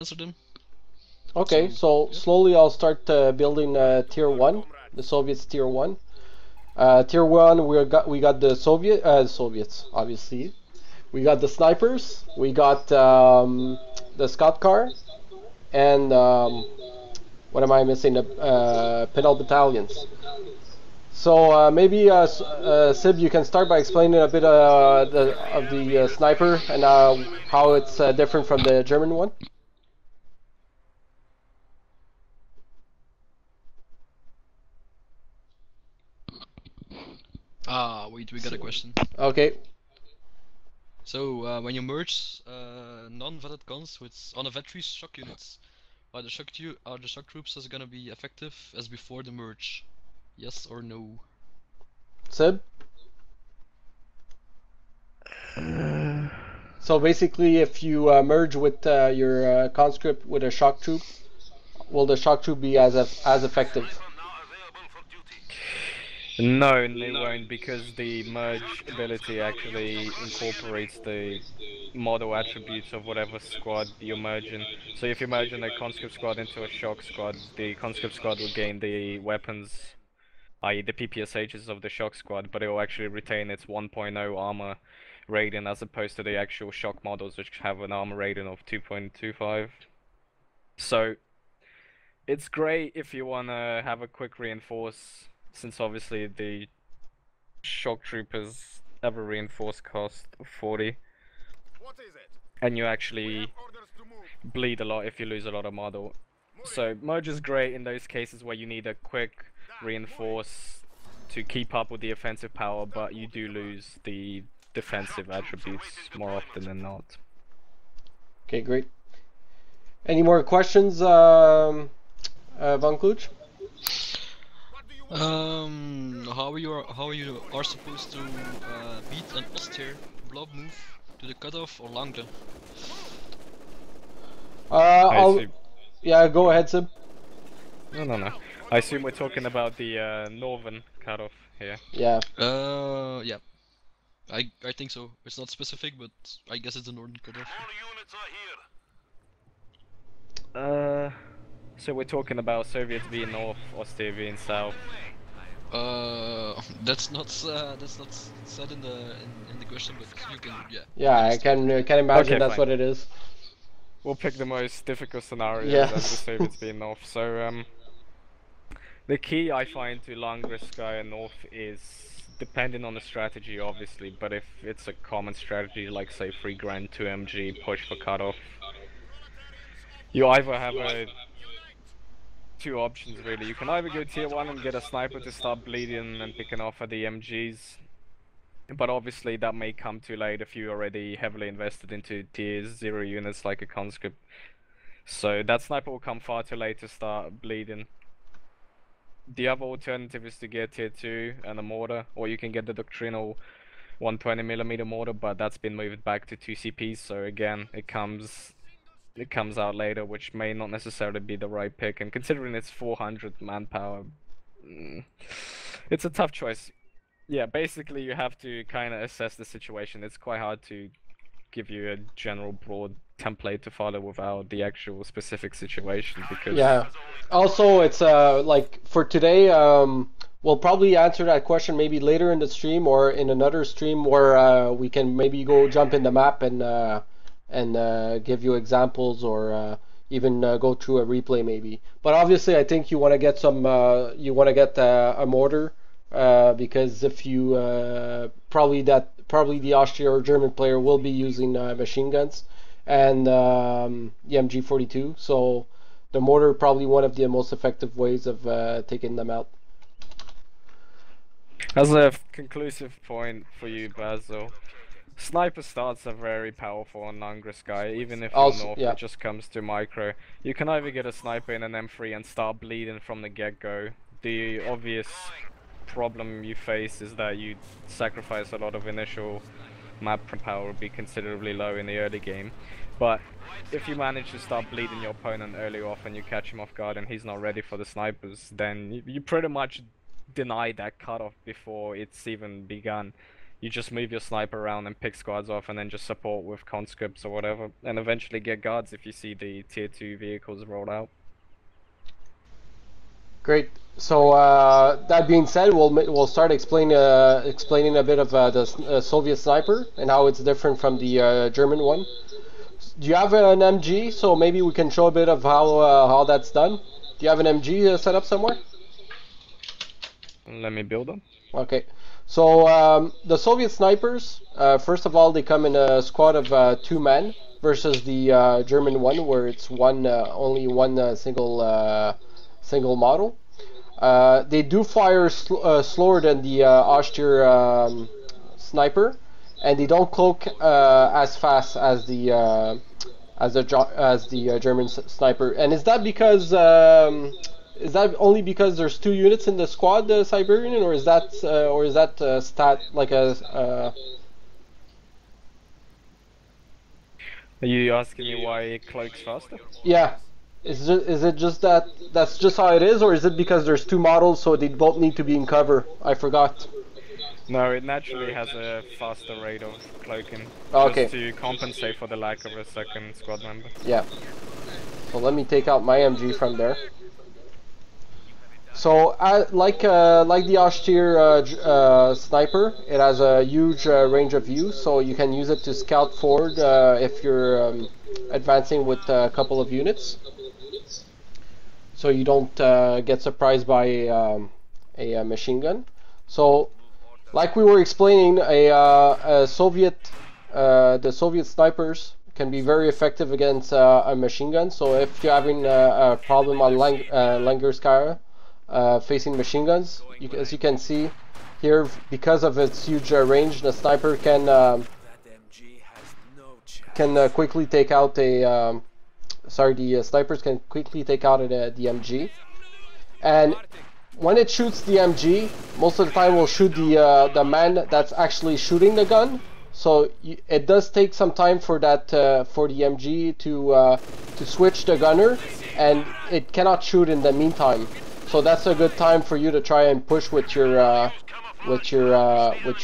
answer them. Okay, So so yeah. slowly I'll start building tier one, the Soviets tier one. Tier one, we got the Soviets, obviously. We got the snipers. We got the scout car, and what am I missing? The Pinel battalions. So maybe Sib, you can start by explaining a bit of the sniper and how it's different from the German one. Ah, wait, we got a question. Okay. So when you merge non-vetted guns with unvetted shock units, are the shock troops as gonna be effective as before the merge? Yes or no? Sib? Uh, So basically, if you merge with your conscript with a shock troop, will the shock troop be as effective? No, they won't because the merge ability actually incorporates the model attributes of whatever squad you're merging. So if you merge a conscript squad into a shock squad, the conscript squad will gain the weapons, i.e. the PPSHs of the shock squad, but it will actually retain its 1.0 armor rating as opposed to the actual shock models which have an armor rating of 2.25. So it's great if you wanna have a quick reinforce, since obviously the shock troopers have a reinforce cost of 40, and you actually bleed a lot if you lose a lot of model. So merge is great in those cases where you need a quick reinforce to keep up with the offensive power, but you do lose the defensive attributes more often than not. Okay, great. Any more questions, Van Kluch? How you are supposed to beat an austere blob move to the cutoff or Langre? I I'll assume. yeah, go Oh, ahead, Sib. no. I assume we're talking about the northern cutoff here. Yeah. Yeah, I think so. It's not specific, but I guess it's the northern cutoff. Uh, so we're talking about Soviets being north, Austria being south. That's not said in the question, but you can Yeah, I illustrate it. can imagine Okay, that's fine. what it is. We'll pick the most difficult scenarios as the Yes. Soviets being north. So the key I find to Langriskaya north is depending on the strategy, obviously. But if it's a common strategy, like say 3 grand 2 MG push for cutoff, you either have two options really. You can either go tier 1 and get a sniper to start bleeding and picking off at the MGs, but obviously that may come too late if you already heavily invested into tier 0 units like a conscript. So that sniper will come far too late to start bleeding. The other alternative is to get tier 2 and a mortar, or you can get the doctrinal 120mm mortar, but that's been moved back to 2 CPs, so again, it comes out later, which may not necessarily be the right pick, and considering it's 400 manpower, it's a tough choice. Yeah, basically you have to kind of assess the situation. It's quite hard to give you a general broad template to follow without the actual specific situation because Yeah. Also, it's like for today, we'll probably answer that question maybe later in the stream or in another stream where we can maybe go jump in the map and give you examples or even go through a replay maybe. But obviously, I think you want to get you want to get a mortar because if you probably the Austria or German player will be using machine guns and the MG42, so the mortar probably one of the most effective ways of taking them out. as a conclusive point for you, Basil, sniper starts are very powerful on Nangriskai, even if you're Also, north, yeah, it just comes to micro. You can either get a sniper in an M3 and start bleeding from the get-go. The obvious problem you face is that you sacrifice a lot of initial map power, will be considerably low in the early game. But if you manage to start bleeding your opponent early off and you catch him off guard and he's not ready for the snipers, then you pretty much deny that cutoff before it's even begun. you just move your sniper around and pick squads off, and then just support with conscripts or whatever, and eventually get guards if you see the tier 2 vehicles rolled out. Great. So that being said, we'll start explaining a bit of the Soviet sniper and how it's different from the German one. Do you have an MG? So maybe we can show a bit of how that's done. Do you have an MG set up somewhere? Let me build them. Okay. So the Soviet snipers, first of all, they come in a squad of 2 men versus the German one, where it's only one single model. They do fire slower than the Austere sniper, and they don't cloak as fast as the German sniper. And is that because is that only because there's 2 units in the squad, the Siberian, or is that stat like a? Are you asking me why it cloaks faster? Yeah. Is it just that's just how it is, or is it because there's 2 models, so they both need to be in cover? I forgot. No, it naturally has a faster rate of cloaking, Okay. just to compensate for the lack of a second squad member. Yeah. So let me take out my MG from there. So like the Austere sniper, it has a huge range of view, so you can use it to scout forward if you're advancing with a couple of units. So you don't get surprised by a machine gun. So, like we were explaining, the Soviet snipers can be very effective against a machine gun. So if you're having a problem on Langerskaya facing machine guns, as you can see here, because of its huge range, the sniper can quickly take out a. The snipers can quickly take out the MG, and when it shoots the MG, most of the time will shoot the man that's actually shooting the gun. So it does take some time for that for the MG to switch the gunner, and it cannot shoot in the meantime. So that's a good time for you to try and push with your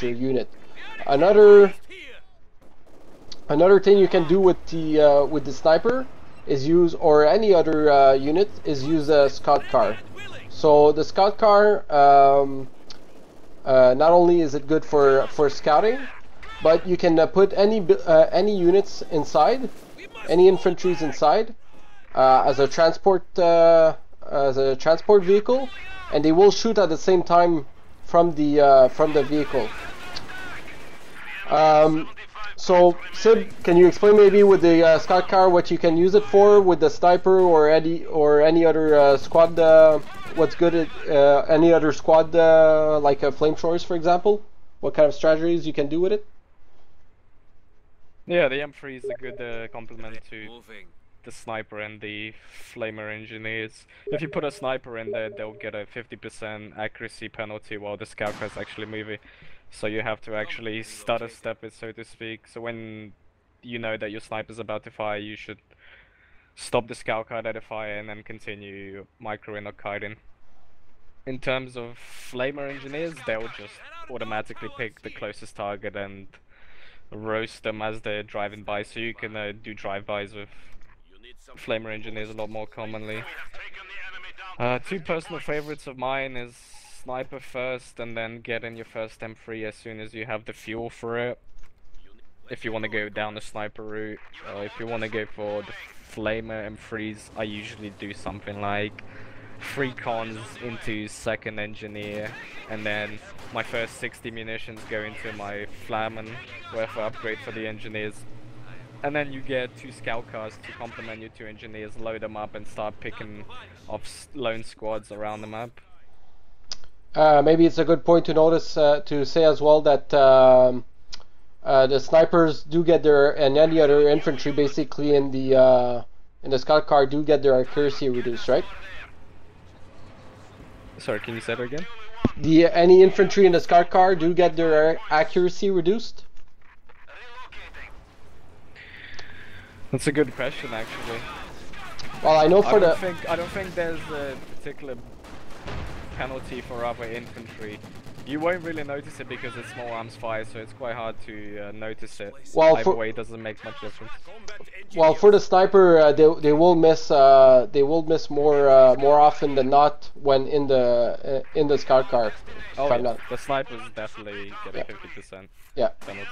unit. Another thing you can do with the sniper is use, or any other unit, is use a scout car. So the scout car, not only is it good for scouting, but you can put any units inside, any infantries inside, as a transport vehicle, and they will shoot at the same time from the vehicle. So, Sib, can you explain maybe with the scout car what you can use it for, with the sniper or any other squad? What's good at any other squad, like flamethrowers, for example? What kind of strategies you can do with it? Yeah, the M3 is a good complement to the sniper and the flamer engineers. If you put a sniper in there, they'll get a 50% accuracy penalty while the scout car is actually moving. So you have to actually stutter step it, so to speak. So when you know that your sniper's about to fire, you should stop the scout car at a fire and then continue microing or kiting. In terms of flamer engineers, they'll just automatically pick the closest target and roast them as they're driving by, so you can do drive-bys with flamer engineers a lot more commonly. 2 personal favorites of mine is sniper first, and then get in your first M3 as soon as you have the fuel for it. If you want to go down the sniper route, or if you want to go for the flamer M3s, I usually do something like 3 cons into second engineer, and then my first 60 munitions go into my flamen, worth upgrade for the engineers. And then you get 2 scout cars to complement your 2 engineers, load them up and start picking off lone squads around the map. Maybe it's a good point to notice, to say as well, that the snipers do get their, and any other infantry basically in the scout car do get their accuracy reduced, right? Sorry, can you say that again? Any infantry in the scout car do get their accuracy reduced? That's a good question, actually. Well, I know for I don't think there's a particular penalty for other infantry. You won't really notice it because it's small arms fire, so it's quite hard to notice it. Well, Either for way, it doesn't make much difference. well for the sniper, they will miss more often than not when in the scout car. Oh If I'm yeah, not. the snipers definitely get a Yeah. 50% Yeah. penalty.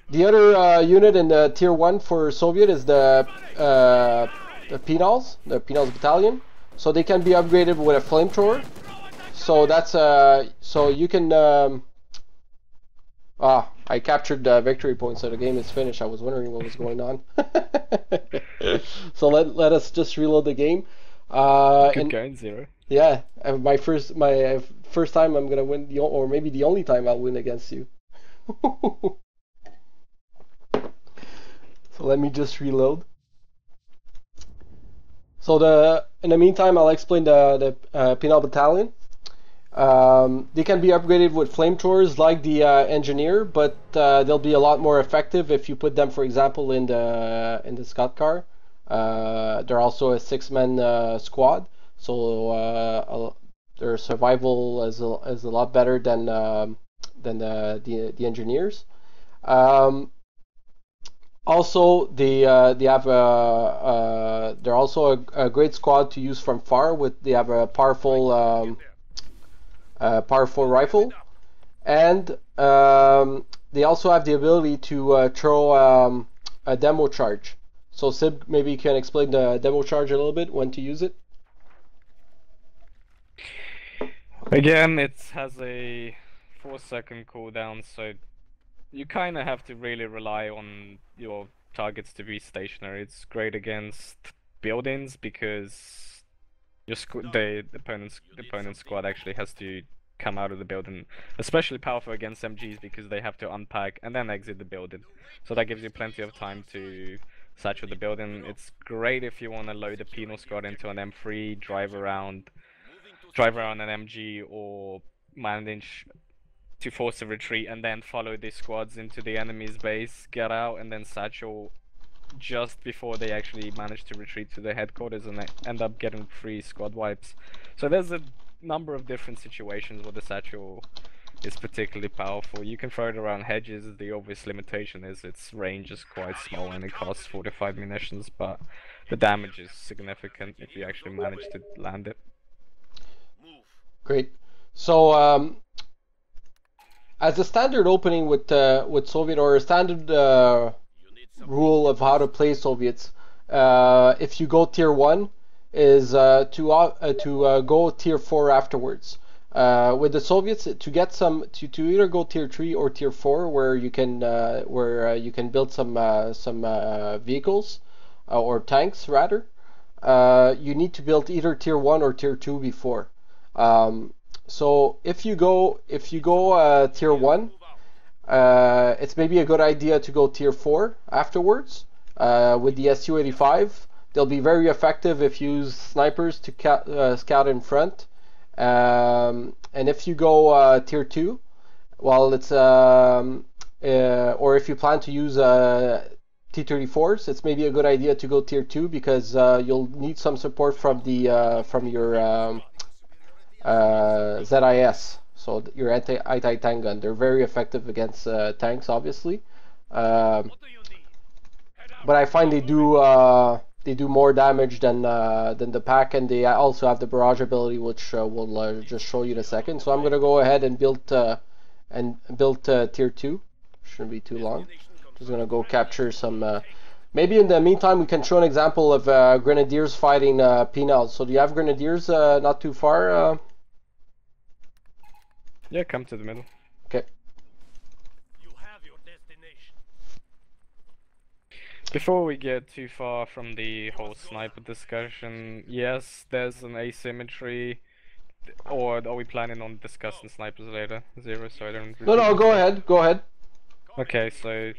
The other unit in the tier 1 for Soviet is the Penals, the Penals battalion. So they can be upgraded with a flamethrower. So that's so you can I captured victory points, so the game is finished. I was wondering what was going on. So let us just reload the game. Good And going, Zero. yeah, my first time I'm gonna win, or maybe the only time I'll win against you. So let me just reload. So in the meantime, I'll explain the Penal Battalion. They can be upgraded with flamethrowers like the engineer, but they'll be a lot more effective if you put them, for example, in the scout car. They're also a 6-man squad, so their survival is a lot better than the engineers. Also, they're also a great squad to use from far. They have a powerful rifle, and they also have the ability to throw a demo charge. So Sib, maybe you can explain the demo charge a little bit, when to use it. Again, it has a 4-second cooldown, so you kind of have to really rely on your targets to be stationary. It's great against buildings because the opponent's squad actually has to come out of the building. Especially powerful against MGs because they have to unpack and then exit the building. So that gives you plenty of time to saturate the building. It's great if you want to load a penal squad into an M3, drive around an MG, or manage to force a retreat and then follow the squads into the enemy's base, get out, and then satchel just before they actually manage to retreat to their headquarters and they end up getting 3 squad wipes. So there's a number of different situations where the satchel is particularly powerful. You can throw it around hedges. The obvious limitation is its range is quite small and it costs 45 munitions, but the damage is significant if you actually manage to land it. Great. So as a standard opening with Soviet, or a standard rule of how to play Soviets, if you go tier 1, is to go tier 4 afterwards. With the Soviets, to get to either go tier 3 or tier 4, where you can build some vehicles or tanks rather. You need to build either tier 1 or tier 2 before. So if you go tier 1, it's maybe a good idea to go tier 4 afterwards with the SU-85. They'll be very effective if you use snipers to scout in front. And if you go tier 2, well, it's or if you plan to use T-34s, it's maybe a good idea to go tier 2 because you'll need some support from your ZIS, so your anti-tank gun. They're very effective against tanks, obviously, but I find they do more damage than the pack, and they also have the barrage ability, which we'll just show you in a second. So I'm gonna go ahead and build tier 2. Shouldn't be too long. Just gonna go capture some. Maybe in the meantime we can show an example of grenadiers fighting penals. So do you have grenadiers not too far? Yeah, come to the middle. Okay. You have your destination. Before we get too far from the whole sniper discussion, yes, there's an asymmetry. Or are we planning on discussing snipers later? Zero, so I don't... No, go ahead. Go ahead. Okay, so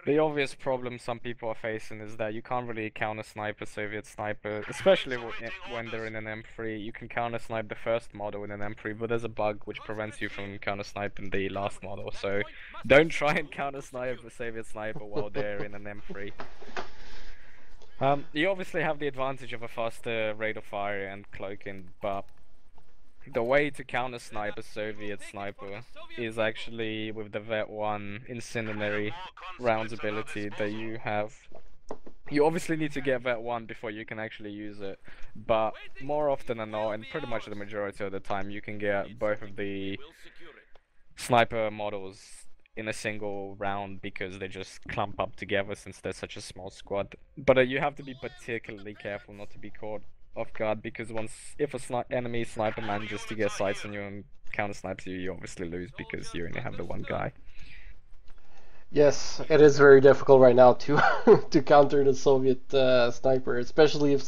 the obvious problem some people are facing is that you can't really counter snipe a Soviet sniper, especially when they're in an M3. You can counter snipe the first model in an M3, but there's a bug which prevents you from counter sniping the last model. So don't try and counter snipe a Soviet sniper while they're in an M3. You obviously have the advantage of a faster rate of fire and cloaking, but The way to counter snipe a Soviet sniper is actually with the Vet 1 incendiary rounds ability that you have. You obviously need to get Vet 1 before you can actually use it, but more often than not, and pretty much the majority of the time, you can get both of the sniper models in a single round because they just clump up together since they're such a small squad. But you have to be particularly careful not to be caught off guard because if a enemy sniper manages to get sights on you and counter snipes you, you obviously lose because you only have the one guy. Yes, it is very difficult right now to to counter the Soviet sniper, especially if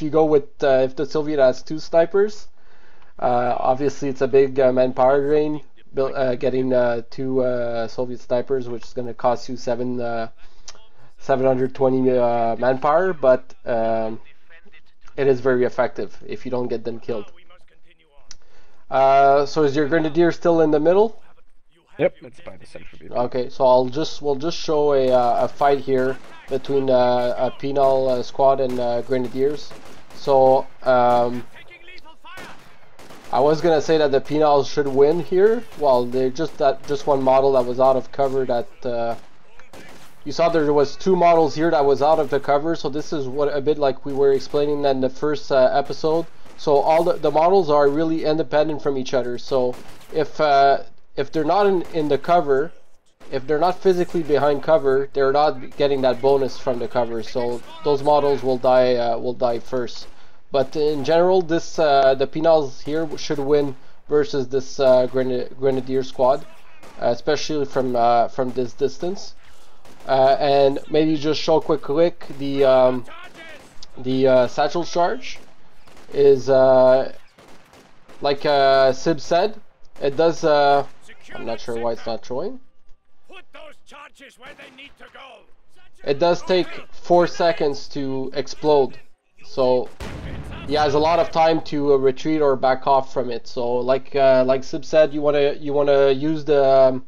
you go with if the Soviet has two snipers. Obviously, it's a big manpower drain. Getting two Soviet snipers, which is going to cost you 720 manpower, but it is very effective if you don't get them killed. So is your grenadier still in the middle? Yep, it's by the central view. Okay, so we'll just show a fight here between a penal squad and grenadiers. So I was gonna say that the penals should win here. Well, they're just one model that was out of cover. That you saw there was two models here that was out of the cover. So this is what a bit like we were explaining in the first episode. So all the models are really independent from each other. So if they're not in the cover, if they're not physically behind cover, they're not getting that bonus from the cover. So those models will die first. But in general, this the penals here should win versus this grenadier squad, especially from this distance. And maybe just show quick the satchel charge is like Sib said. It does. I'm not sure why it's not showing. It does take 4 seconds to explode, so he has a lot of time to retreat or back off from it. So like Sib said, you wanna use the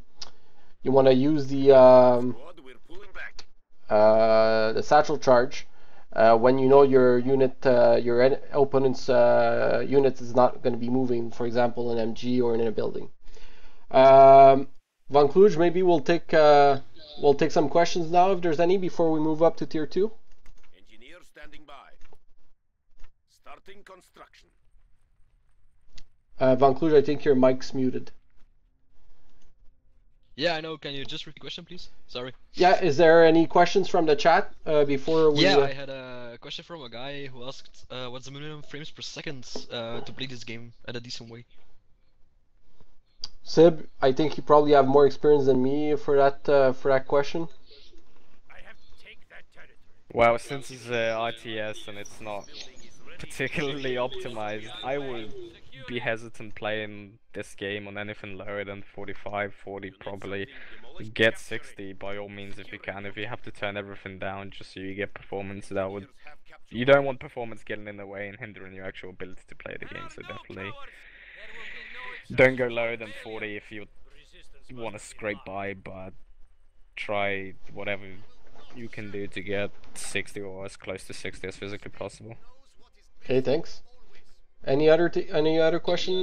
satchel charge when you know your unit, your opponent's unit is not going to be moving. For example, in MG or in a building. Van Kluge, maybe we'll take some questions now if there's any before we move up to tier 2. Engineer standing by. Starting construction. Van Kluge, I think your mic's muted. Yeah, I know. Can you just repeat the question, please? Sorry. Yeah, is there any questions from the chat before we... Yeah, I had a question from a guy who asked what's the minimum frames per second to play this game at a decent way? Sib, I think you probably have more experience than me for that question. Well, since it's RTS and it's not particularly optimized, I would be hesitant playing this game on anything lower than 45, 40 probably. Get 60 by all means if you can. If you have to turn everything down just so you get performance, that would... You don't want performance getting in the way and hindering your actual ability to play the game, so definitely don't go lower than 40 if you want to scrape by, but try whatever you can do to get 60 or as close to 60 as physically possible. Okay, thanks. Any other question?